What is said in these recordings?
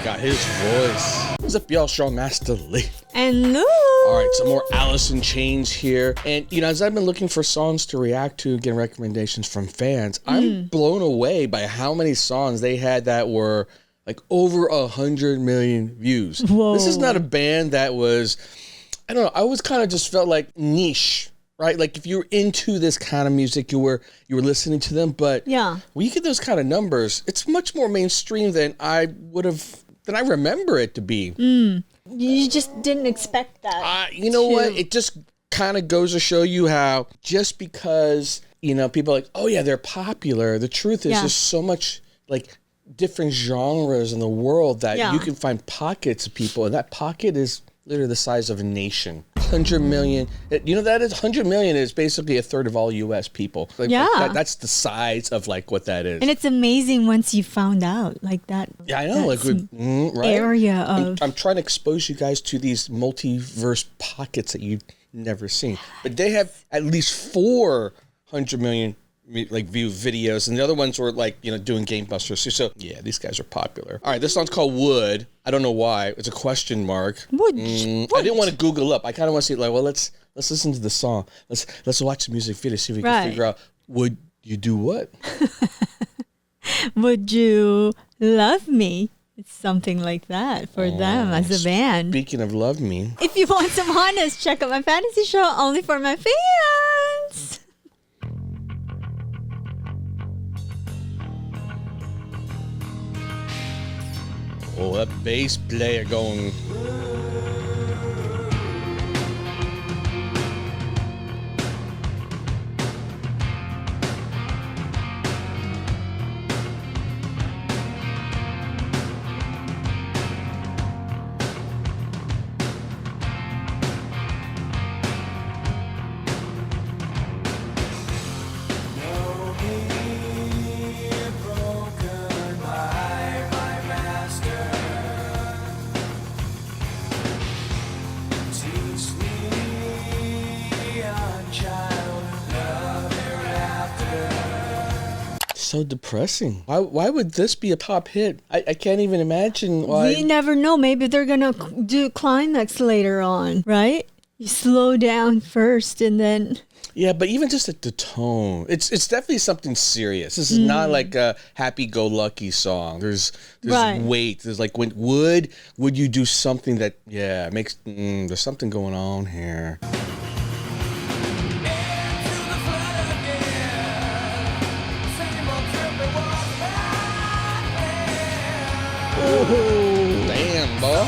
God, his voice. What's up, y'all? Sean Master Lee. And Lou. All right, some more Alice in Chains here. And, as I've been looking for songs to react to, getting recommendations from fans, I'm blown away by how many songs they had that were like over 100 million views. Whoa. This is not a band that was, I don't know, I always kind of just felt like niche, right? Like if you were into this kind of music, you were listening to them. But Yeah. when you get those kind of numbers, it's much more mainstream than I remember it to be. You just didn't expect that. You know what? It just kind of goes to show you how just because, people are like, oh yeah, they're popular. The truth is there's so much like different genres in the world that you can find pockets of people. And that pocket is literally the size of a nation. 100 million. That is 100 million is basically a third of all U.S. people. Like, that's the size of like what that is. And it's amazing once you found out like that. Yeah, I know. Like, right? Area of. I'm trying to expose you guys to these multiverse pockets that you've never seen. But they have at least 400 million like view videos, and the other ones were like doing gangbusters. So yeah, these guys are popular. All right, this song's called Would. I don't know why. It's a question mark. Would. I didn't want to Google up. I kind of want to see like, well, let's listen to the song. Let's watch the music video, see if we can figure out would you do what. Would you love me? It's something like that for them as a band. Speaking of love me, if you want some honest, check out my fantasy show only for my fans. oh, that bass player going. So depressing. Why would this be a pop hit? I can't even imagine why. We never know. Maybe they're going to do climax later on, right? You slow down first and then... Yeah, but even just at the tone, it's definitely something serious. This is not like a happy-go-lucky song. There's weight. There's like, would you do something that, makes, there's something going on here. Oh, damn, boy.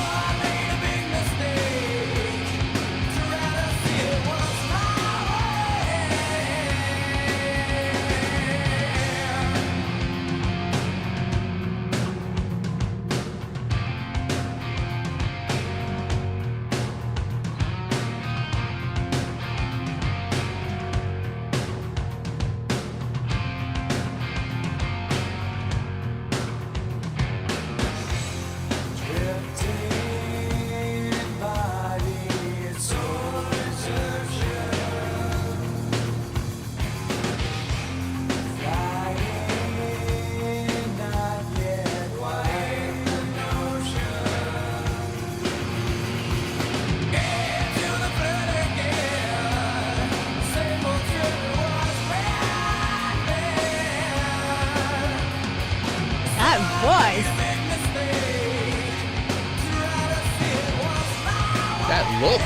That look.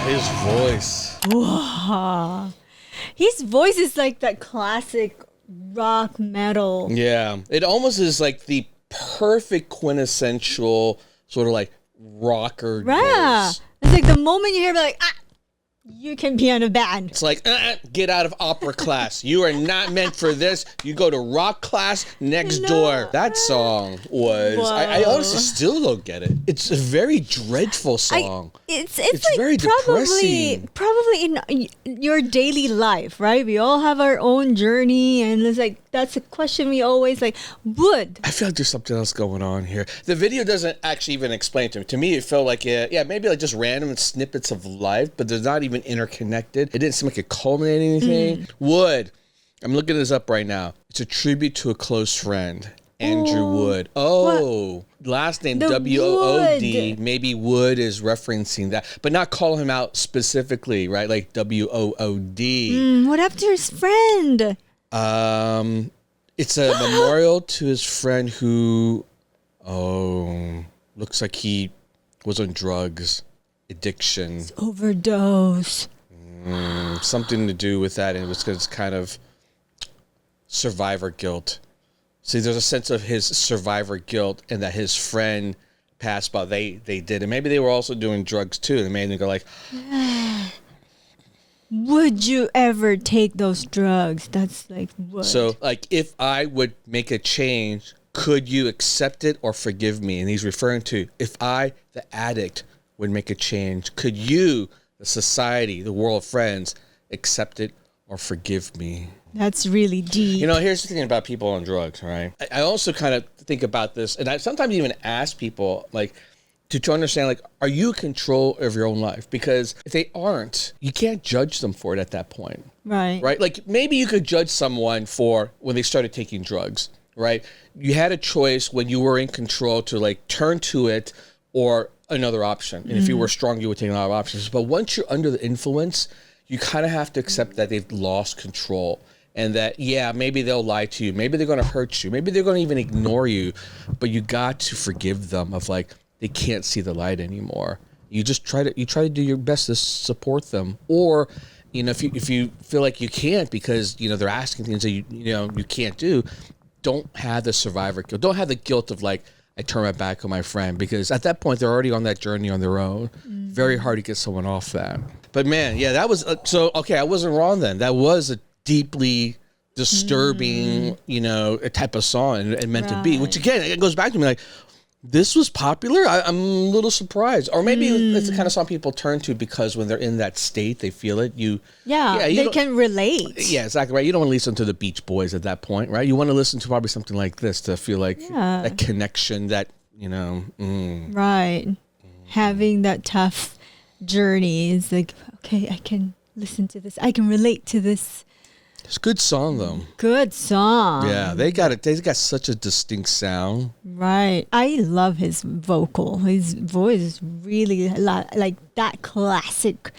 his voice. Wow. His voice is like that classic rock metal. Yeah. It almost is like the perfect quintessential sort of like rocker Yeah. voice. It's like the moment you hear like, you can be in a band. It's like, get out of opera class. You are not meant for this. You go to rock class next door. That song was, I honestly still don't get it. It's a very dreadful song. It's like very depressing. probably in your daily life, right? We all have our own journey, and it's like that's a question we always like would. I feel like there's something else going on here. The video doesn't actually even explain to me. To me, it felt like maybe like just random snippets of life, but they're not even interconnected. It didn't seem like it culminated anything. Wood. I'm looking this up right now. It's a tribute to a close friend. Andrew Wood. Last name Wood. Maybe Wood is referencing that, but not call him out specifically, right? Like Wood. What happened to his friend? It's a memorial to his friend who, looks like he was on drugs, addiction, overdose. Something to do with that, and it was because kind of survivor guilt. See, there's a sense of his survivor guilt and that his friend passed, but they did. And maybe they were also doing drugs too. And made them go like, would you ever take those drugs? That's like what? So, like, if I would make a change, could you accept it or forgive me? And he's referring to, if I, the addict, would make a change, could you, the society, the world of friends, accept it or forgive me? That's really deep. You know, here's the thing about people on drugs, right? I also kind of think about this, and I sometimes even ask people, like, to understand, like, are you in control of your own life? Because if they aren't, you can't judge them for it at that point. Right. Right? Like, maybe you could judge someone for when they started taking drugs, right? You had a choice when you were in control to, like, turn to it or another option. And if you were strong, you would take a lot of options. But once you're under the influence, you kind of have to accept that they've lost control. And that, maybe they'll lie to you. Maybe they're going to hurt you. Maybe they're going to even ignore you. But you got to forgive them of, like, they can't see the light anymore. You just try to do your best to support them. Or, you know, if you feel like you can't because, you know, they're asking things that you can't do, don't have the survivor guilt. Don't have the guilt of, like, I turn my back on my friend, because at that point they're already on that journey on their own. Very hard to get someone off that. But man, that was I wasn't wrong then. That was a deeply disturbing, a type of song and meant to be. Which again, it goes back to me like, this was popular. I'm a little surprised, or maybe it's the kind of song people turn to because when they're in that state, they feel it. They can relate. Yeah, exactly right. You don't want to listen to the Beach Boys at that point, right? You want to listen to probably something like this to feel like that connection. That right. Having that tough journey is like, okay, I can listen to this. I can relate to this. It's a good song, though. Good song. Yeah, they got it. They got such a distinct sound. Right. I love his vocal. His voice is really like that classic